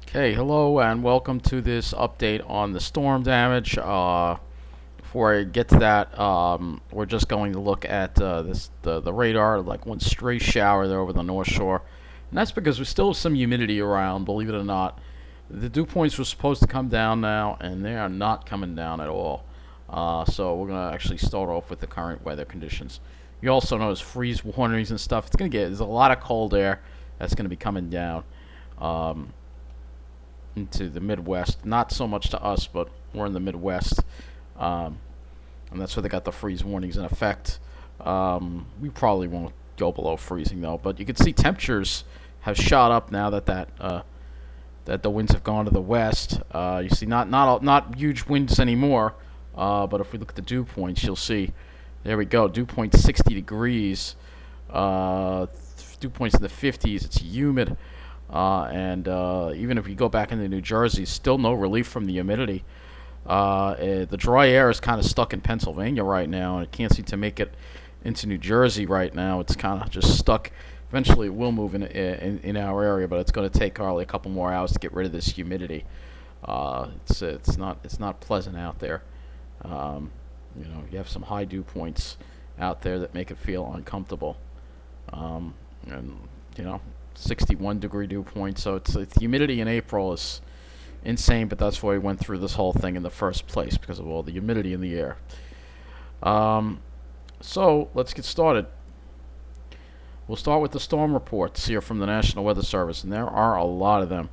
Okay, hello and welcome to this update on the storm damage. Before I get to that, we're just going to look at the radar, like one stray shower there over the North Shore, and that's because there's still some humidity around. Believe it or not, the dew points were supposed to come down now, and they are not coming down at all. So we're gonna actually start off with the current weather conditions. You also notice freeze warnings and stuff. There's a lot of cold air that's gonna be coming down. Um, into the Midwest. Not so much to us, but we're in the Midwest, um, and that's where they got the freeze warnings in effect. We probably won't go below freezing though, but you can see temperatures have shot up now that the winds have gone to the west. You see not huge winds anymore, but if we look at the dew points, you'll see. There we go. Dew point 60 degrees. Dew points in the 50s. It's humid. And even if you go back into New Jersey, still no relief from the humidity. The dry air is kind of stuck in Pennsylvania right now, and it can't seem to make it into New Jersey right now. It's kind of just stuck. Eventually, it will move in our area, but it's going to take probably a couple more hours to get rid of this humidity. It's not pleasant out there. You have some high dew points out there that make it feel uncomfortable. And you know, 61 degree dew point. So it's humidity in April is insane, but that's why we went through this whole thing in the first place, because of all the humidity in the air. So let's get started. We'll start with the storm reports here from the National Weather Service, and there are a lot of them.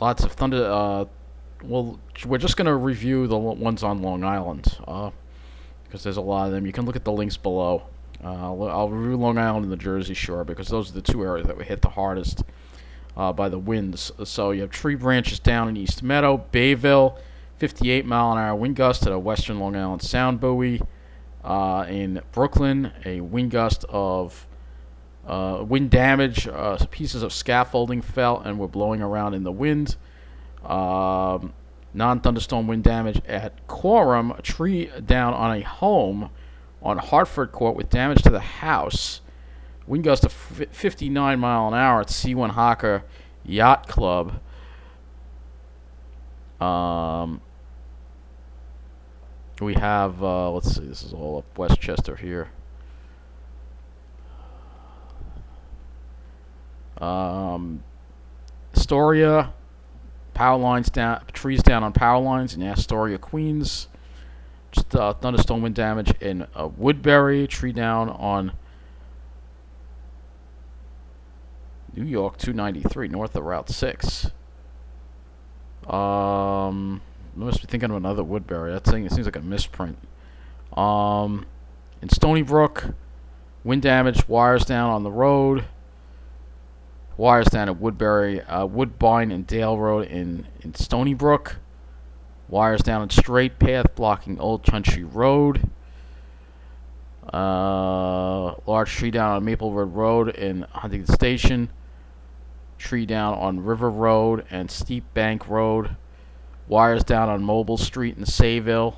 Lots of thunder. Well, we're just going to review the ones on Long Island, because there's a lot of them. You can look at the links below. I'll review Long Island and the Jersey Shore because those are the two areas that were hit the hardest by the winds. So you have tree branches down in East Meadow, Bayville, 58-mile-an-hour wind gust at a western Long Island Sound buoy. In Brooklyn, a wind gust of wind damage. Pieces of scaffolding fell and were blowing around in the wind. Non-thunderstorm wind damage at Quorum, a tree down on a home on Hartford Court with damage to the house. Wind gust of 59 mile an hour at C1 Hawker Yacht Club. We have, let's see, this is all up Westchester here. Astoria, power lines down, trees down on power lines in Astoria, Queens. Just thunderstorm wind damage in Woodbury, tree down on New York 293 north of Route 6. I must be thinking of another Woodbury. That thing, it seems like a misprint. In Stony Brook, wind damage, wires down on the road. Wires down at Woodbury, Woodbine and Dale Road in Stony Brook. Wires down in Straight Path blocking Old Country Road. Large tree down on Maplewood Road in Huntington Station. Tree down on River Road and Steep Bank Road. Wires down on Mobile Street in Sayville.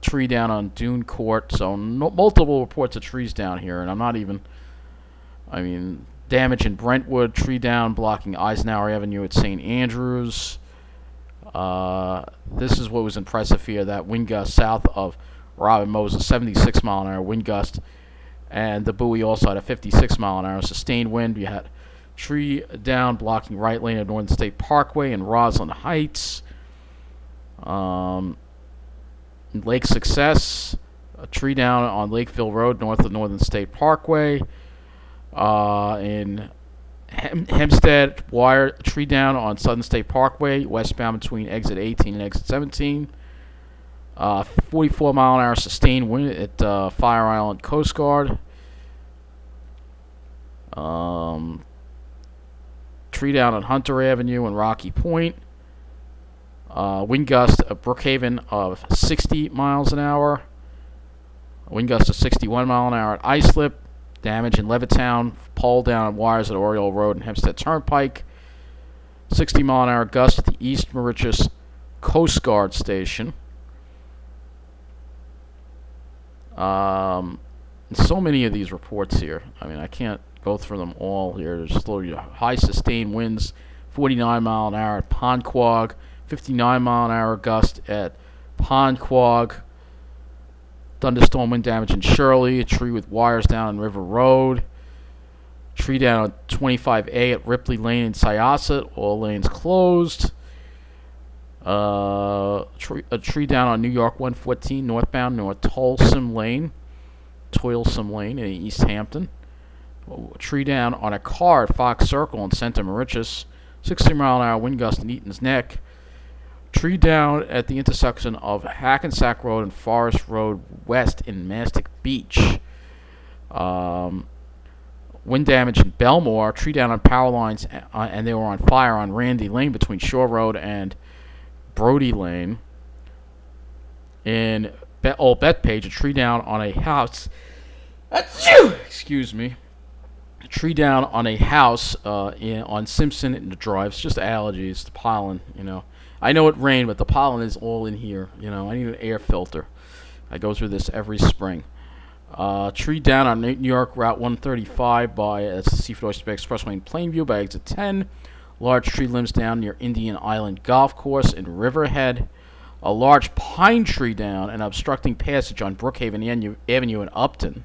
Tree down on Dune Court. So multiple reports of trees down here, and damage in Brentwood. Tree down blocking Eisenhower Avenue at St. Andrews. This is what was impressive here. That wind gust south of Robin Moses, 76 mile an hour wind gust, and the buoy also had a 56 mile an hour sustained wind. We had tree down blocking right lane of Northern State Parkway in Roslyn Heights. Lake Success, a tree down on Lakeville Road north of Northern State Parkway. In Hempstead, wire tree down on Southern State Parkway, westbound between exit 18 and exit 17. 44 mile an hour sustained wind at Fire Island Coast Guard. Tree down on Hunter Avenue and Rocky Point. Wind gust at Brookhaven of 60 miles an hour. Wind gust of 61 mile an hour at Islip. Damage in Levittown, pole down wires at Oriole Road and Hempstead Turnpike. 60 mile an hour gust at the East Mauritius Coast Guard Station. So many of these reports here. I can't go through them all here. There's still high sustained winds, 49 mile an hour at Ponquag, 59 mile an hour gust at Ponquag. Thunderstorm wind damage in Shirley. A tree with wires down on River Road. Tree down on 25A at Ripley Lane in Syosset. All lanes closed. A tree down on New York 114 northbound North Toilsome Lane in East Hampton. A tree down on a car at Fox Circle in Santa Mauritius. 60 mile an hour wind gust in Eaton's Neck. Tree down at the intersection of Hackensack Road and Forest Road West in Mastic Beach. Wind damage in Belmore. Tree down on power lines, and they were on fire on Randy Lane between Shore Road and Brody Lane. In Old Bethpage, a tree down on a house. Excuse me. A tree down on a house on Simpson in the Drive. It's just allergies, the pollen, I know it rained, but the pollen is all in here. I need an air filter. I go through this every spring. Tree down on New York Route 135 that's the Seafood Oyster Bay Expressway in Plainview by exit 10. Large tree limbs down near Indian Island Golf Course in Riverhead. A large pine tree down and obstructing passage on Brookhaven Avenue in Upton.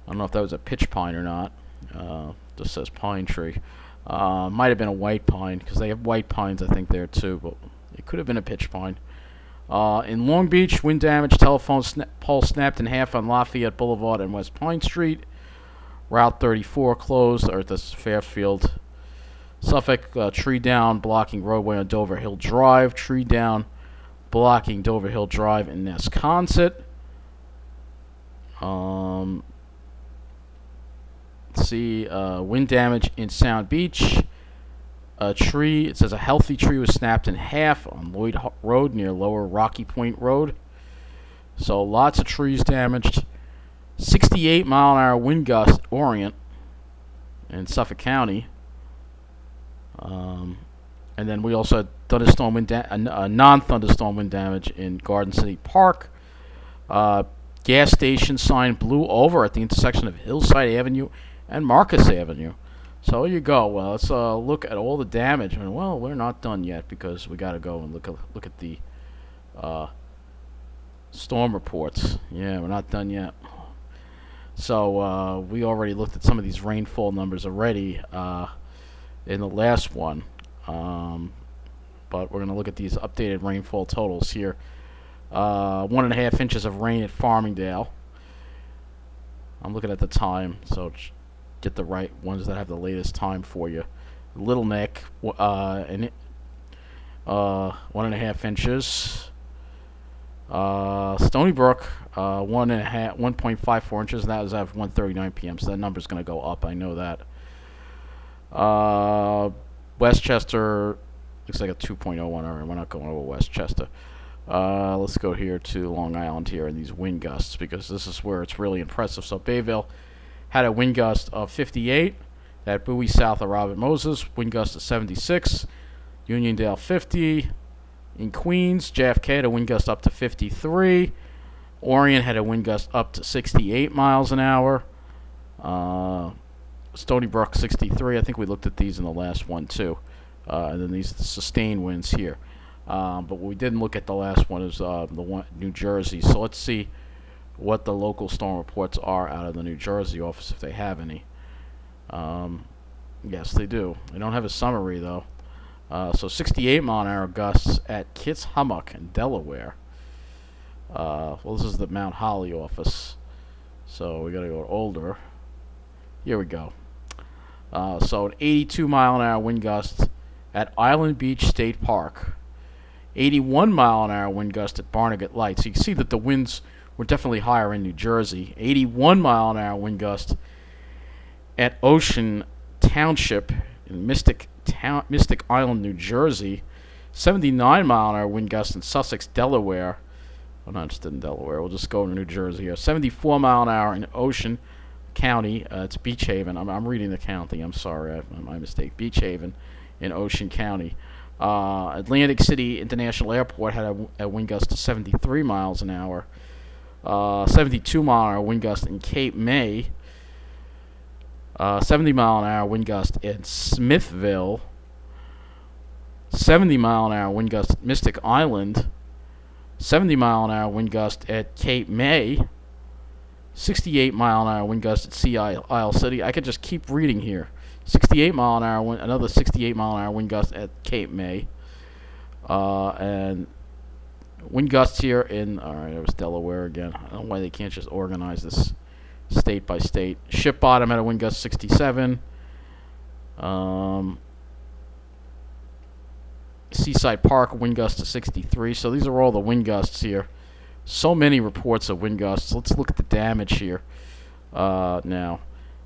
I don't know if that was a pitch pine or not. Just says pine tree. Might have been a white pine, because they have white pines, I think, there too, but it could have been a pitch pine. In Long Beach, wind damage, telephone pole snapped in half on Lafayette Boulevard and West Pine Street. Route 34 closed, or this Fairfield. Suffolk, tree down, blocking roadway on Dover Hill Drive. Tree down, blocking Dover Hill Drive in Nesconset. Let's see, wind damage in Sound Beach. A tree, it says a healthy tree was snapped in half on Lloyd Road near Lower Rocky Point Road. So lots of trees damaged. 68 mile an hour wind gust at Orient in Suffolk County. And then we also had thunderstorm wind non-thunderstorm wind damage in Garden City Park. Gas station sign blew over at the intersection of Hillside Avenue and Marcus Avenue. So here you go. Well, let's look at all the damage. And well, we're not done yet, because we got to go and look at the storm reports. Yeah, we're not done yet. So we already looked at some of these rainfall numbers already in the last one. But we're going to look at these updated rainfall totals here. 1.5 inches of rain at Farmingdale. I'm looking at the time, so get the right ones that have the latest time for you. Little Neck, 1.5 inches. Stony Brook, 1.54 inches. That was at 1:39 p.m. So that number's going to go up. I know that. Westchester looks like a 2.01. All right, we're not going over Westchester. Let's go here to Long Island here and these wind gusts, because this is where it's really impressive. So Bayville had a wind gust of 58. At Bowie south of Robert Moses, wind gust of 76. Uniondale 50. In Queens, JFK had a wind gust up to 53. Orient had a wind gust up to 68 miles an hour. Stony Brook 63. I think we looked at these in the last one too. And then these sustained winds here. But what we didn't look at the last one is the one New Jersey. So let's see what the local storm reports are out of the New Jersey office, if they have any. Yes, they do. They don't have a summary though. So 68 mile an hour gusts at Kitts Hummock in Delaware. Well, this is the Mount Holly office. So we gotta go older. Here we go. So an 82 mile an hour wind gust at Island Beach State Park. 81 mile an hour wind gust at Barnegat Light. So you can see that the winds were definitely higher in New Jersey. 81 mile an hour wind gust at Ocean Township in Mystic Island, New Jersey. 79 mile an hour wind gust in Sussex, Delaware. I'm not interested in Delaware. We'll just go to New Jersey here. 74 mile an hour in Ocean County. It's Beach Haven. I'm reading the county. I'm sorry. My mistake. Beach Haven in Ocean County. Atlantic City International Airport had a wind gust of 73 miles an hour. 72 mile an hour wind gust in Cape May. 70-mile-an-hour wind gust in Smithville. 70-mile-an-hour wind gust at Mystic Island. 70-mile-an-hour wind gust at Cape May. 68-mile-an-hour wind gust at Sea Isle City. I could just keep reading here. 68-mile-an-hour wind, another 68-mile-an-hour wind gust at Cape May. And wind gusts here in, alright, it was Delaware again. I don't know why they can't just organize this state by state. Ship Bottom at a wind gust 67. Seaside Park, wind gust to 63. So these are all the wind gusts here. So many reports of wind gusts. Let's look at the damage here now.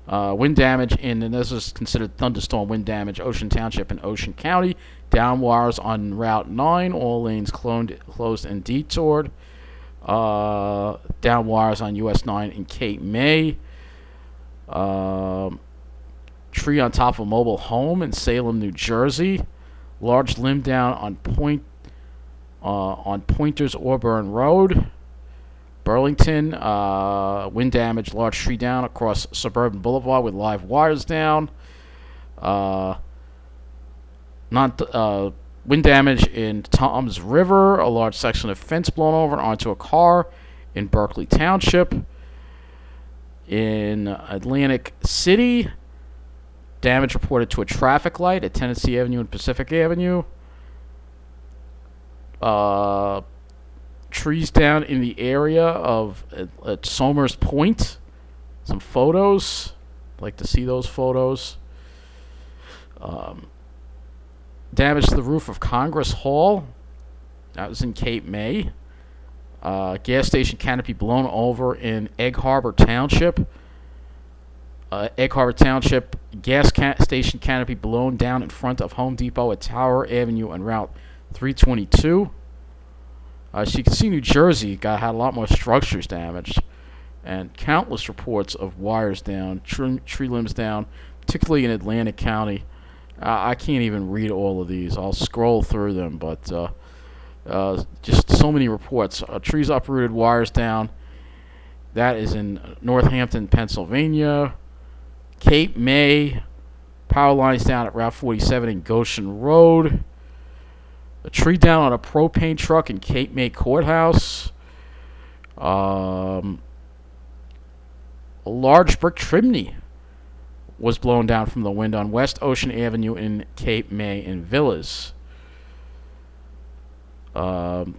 Wind damage and this is considered thunderstorm wind damage. Ocean Township and Ocean County. Down wires on Route 9. All lanes closed and detoured. Down wires on US 9 in Cape May. Tree on top of a mobile home in Salem, New Jersey. Large limb down on Pointers Auburn Road. Burlington, wind damage, large tree down across Suburban Boulevard with live wires down. Wind damage in Toms River, a large section of fence blown over onto a car in Berkeley Township. In Atlantic City, damage reported to a traffic light at Tennessee Avenue and Pacific Avenue. Trees down in the area of at Somers Point. Some photos. I'd like to see those photos. Damage to the roof of Congress Hall. That was in Cape May. Gas station canopy blown over in Egg Harbor Township. Egg Harbor Township, gas station canopy blown down in front of Home Depot at Tower Avenue and Route 322. So you can see New Jersey had a lot more structures damaged, and countless reports of wires down, tree limbs down, particularly in Atlantic County. I can't even read all of these. I'll scroll through them, but just so many reports. Trees uprooted, wires down. That is in Northampton, Pennsylvania. Cape May, power lines down at Route 47 in Goshen Road. A tree down on a propane truck in Cape May Courthouse. A large brick chimney was blown down from the wind on West Ocean Avenue in Cape May in Villas. Tree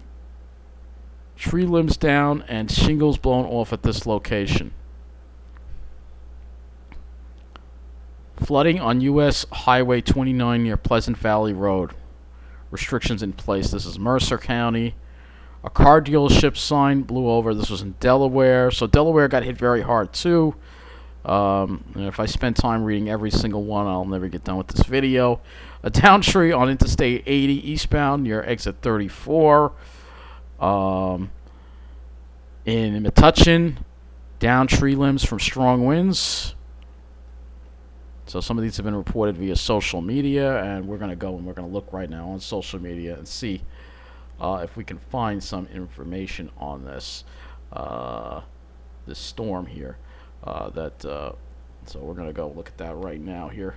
limbs down and shingles blown off at this location. Flooding on U.S. Highway 29 near Pleasant Valley Road. Restrictions in place. This is Mercer County. A car dealership sign blew over. This was in Delaware. So Delaware got hit very hard too. And if I spend time reading every single one, I'll never get done with this video. A down tree on Interstate 80 eastbound near exit 34. In Metuchen, down tree limbs from strong winds. So some of these have been reported via social media, and we're going to go and we're going to look right now on social media and see if we can find some information on this this storm here. So we're going to go look at that right now here.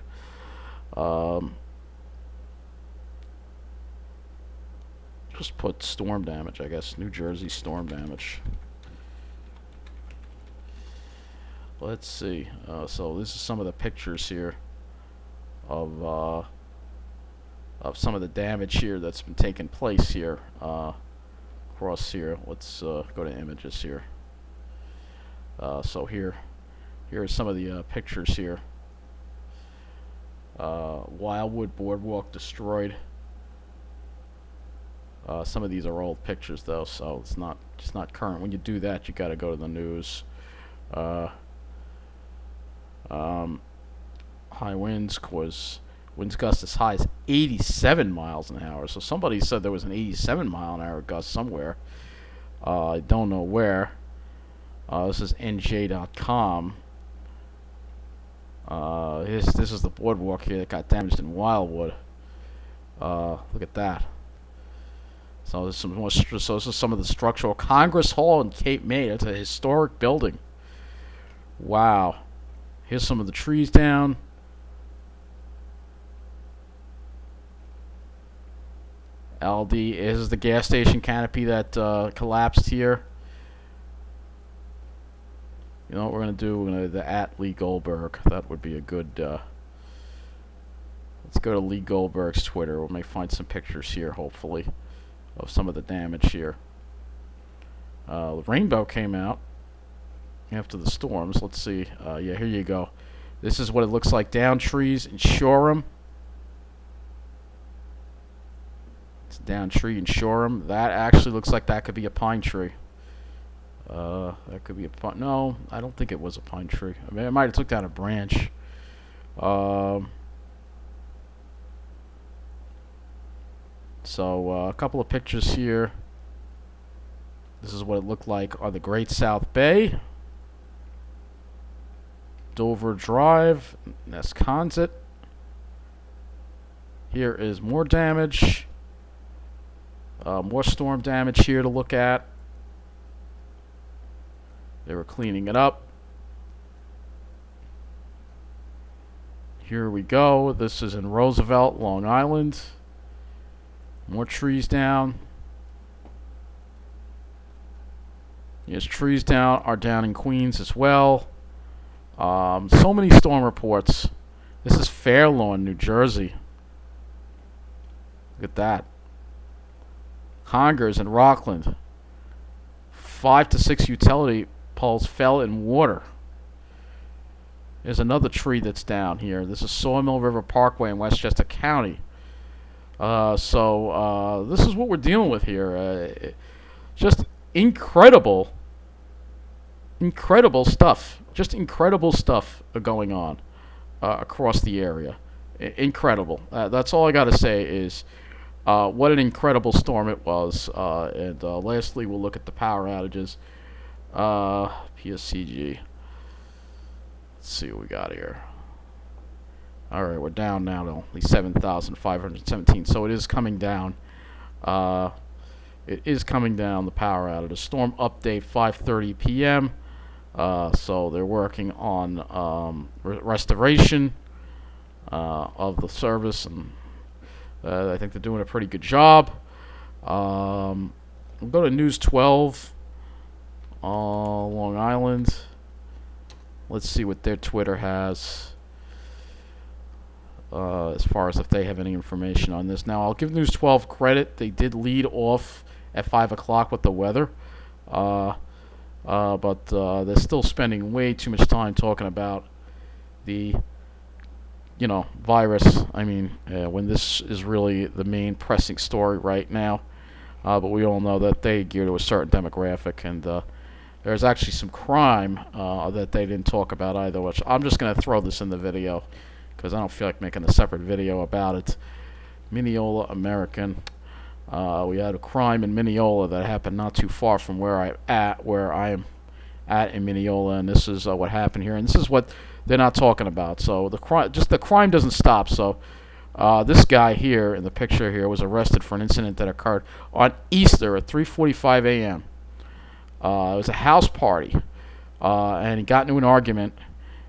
Just put storm damage, I guess. New Jersey storm damage. Let's see. So this is some of the pictures here of some of the damage here that's been taking place here across here. Let's go to images here. So here are some of the pictures here. Wildwood Boardwalk destroyed. Some of these are old pictures though, so it's not current. When you do that, you got to go to the news. High winds cause winds gust as high as 87 miles an hour. So somebody said there was an 87 mile an hour gust somewhere. I don't know where. This is NJ.com. This is the boardwalk here that got damaged in Wildwood. Look at that. So there's some more. So this is some of the structural. Congress Hall in Cape May. That's a historic building. Wow. Here's some of the trees down. LD is the gas station canopy that collapsed here. You know what we're gonna do? We're gonna do the at Lee Goldberg. That would be a good. Let's go to Lee Goldberg's Twitter. We may find some pictures here, hopefully, of some of the damage here. The rainbow came out after the storms. Let's see. Yeah, here you go. This is what it looks like down trees in Shoreham. It's a down tree in Shoreham. That actually looks like that could be a pine tree. That could be a pine. No, I don't think it was a pine tree. I mean, it might have took down a branch. So a couple of pictures here. This is what it looked like on the Great South Bay. Dover Drive, Nesconset. Here is more damage. More storm damage here to look at. They were cleaning it up. Here we go. This is in Roosevelt, Long Island. More trees down. Yes, trees are down in Queens as well. So many storm reports. This is Fair Lawn, New Jersey. Look at that. Congers in Rockland. 5 to 6 utility poles fell in water. There's another tree that's down here. This is Sawmill River Parkway in Westchester County. So this is what we're dealing with here. Just incredible stuff. Just incredible stuff going on across the area. Incredible. That's all I got to say is what an incredible storm it was. And lastly, we'll look at the power outages. PSCG. Let's see what we got here. All right, we're down now to only 7,517. So it is coming down. It is coming down, the power outage. Storm update 5:30 p.m. So they're working on restoration of the service, and I think they're doing a pretty good job. We'll go to News 12, Long Island. Let's see what their Twitter has as far as if they have any information on this. Now, I'll give News 12 credit. They did lead off at 5 o'clock with the weather. But they're still spending way too much time talking about the, virus. I mean, when this is really the main pressing story right now. But we all know that they gear to a certain demographic, and there's actually some crime that they didn't talk about either, which I'm just going to throw this in the video because I don't feel like making a separate video about it. Mineola American. We had a crime in Mineola that happened not too far from where I am at in Mineola, and this is what happened here, and this is what they're not talking about. So the crime doesn't stop. So this guy here in the picture here was arrested for an incident that occurred on Easter at 3:45 a.m. It was a house party, and he got into an argument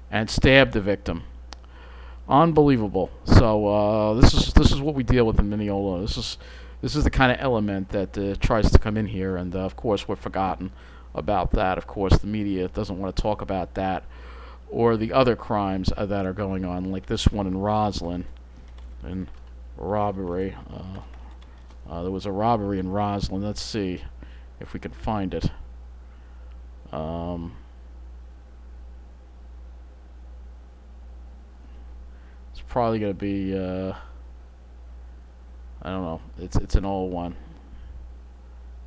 and stabbed the victim. Unbelievable. So this is what we deal with in Mineola. This is the kind of element that tries to come in here, and of course we're forgotten about that. Of course, the media doesn't want to talk about that or the other crimes that are going on, like this one in Roslyn, and robbery. There was a robbery in Roslyn. Let's see if we can find it. It's probably going to be, I don't know. It's an old one.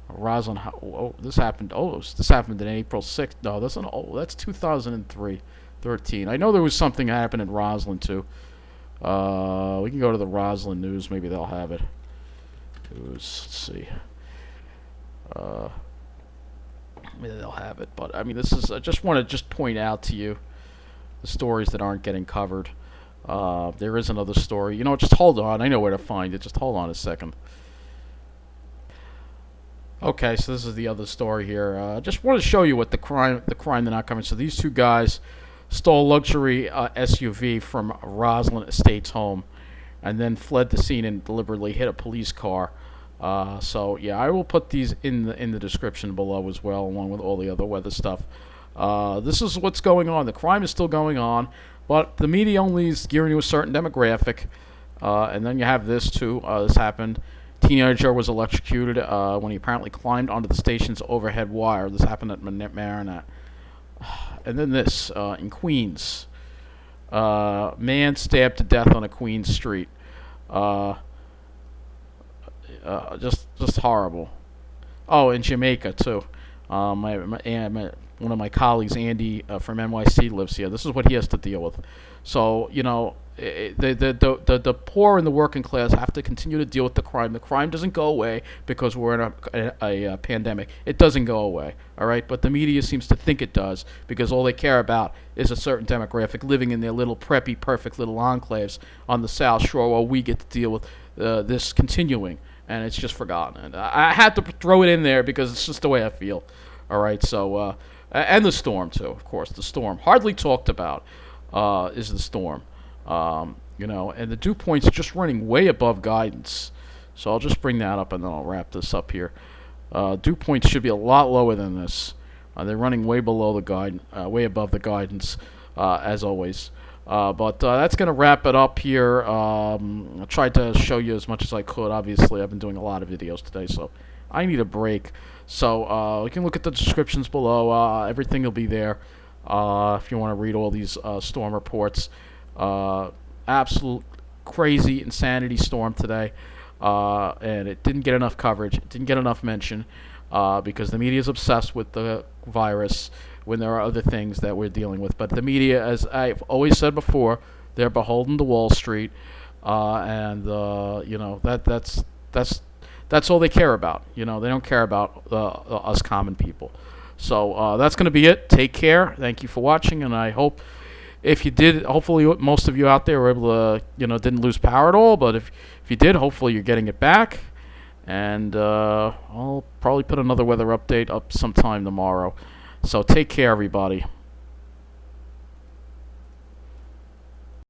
Roslyn. This happened. This happened in April 6th. No, that's 2003, 13. I know there was something that happened in Roslyn too. We can go to the Roslyn News. Maybe they'll have it. Let's see. Maybe they'll have it. But I mean, this is. I just want to point out to you the stories that aren't getting covered. There is another story. Just hold on. I know where to find it. Just hold on a second. Okay, so this is the other story here. Just want to show you what the crime they're not covering. So these two guys stole a luxury SUV from Roslyn Estates home, and then fled the scene and deliberately hit a police car. So yeah, I will put these in the description below as well, along with all the other weather stuff. This is what's going on. The crime is still going on, but the media only is gearing to a certain demographic. And then you have this too. This happened. Teenager was electrocuted when he apparently climbed onto the station's overhead wire. This happened at Marinette. And then this in Queens. Man stabbed to death on a Queens street. Uh, just horrible. Oh, in Jamaica too. One of my colleagues, Andy from NYC, lives here. This is what he has to deal with. So the poor and the working class have to continue to deal with the crime. The crime doesn't go away because we're in a pandemic. It doesn't go away. All right, but the media seems to think it does because all they care about is a certain demographic living in their little preppy, perfect little enclaves on the South Shore, while we get to deal with this continuing, and it's just forgotten. And I had to throw it in there because it's just the way I feel. All right, so and the storm too, of course. The storm hardly talked about is the storm. And the dew points just running way above guidance. So I'll just bring that up and then I'll wrap this up here. Dew points should be a lot lower than this. They're running way below the way above the guidance, as always. But that's going to wrap it up here. I tried to show you as much as I could. Obviously, I've been doing a lot of videos today, so I need a break. So you can look at the descriptions below. Everything will be there if you want to read all these storm reports. Absolute crazy insanity storm today, and it didn't get enough coverage. It didn't get enough mention because the media is obsessed with the virus when there are other things that we're dealing with. But the media, as I've always said before, they're beholden to Wall Street, and that's all they care about. They don't care about us common people. So that's going to be it. Take care. Thank you for watching, and I hope if you did, hopefully most of you out there were able to, didn't lose power at all. But if you did, hopefully you're getting it back. And I'll probably put another weather update up sometime tomorrow. So take care, everybody.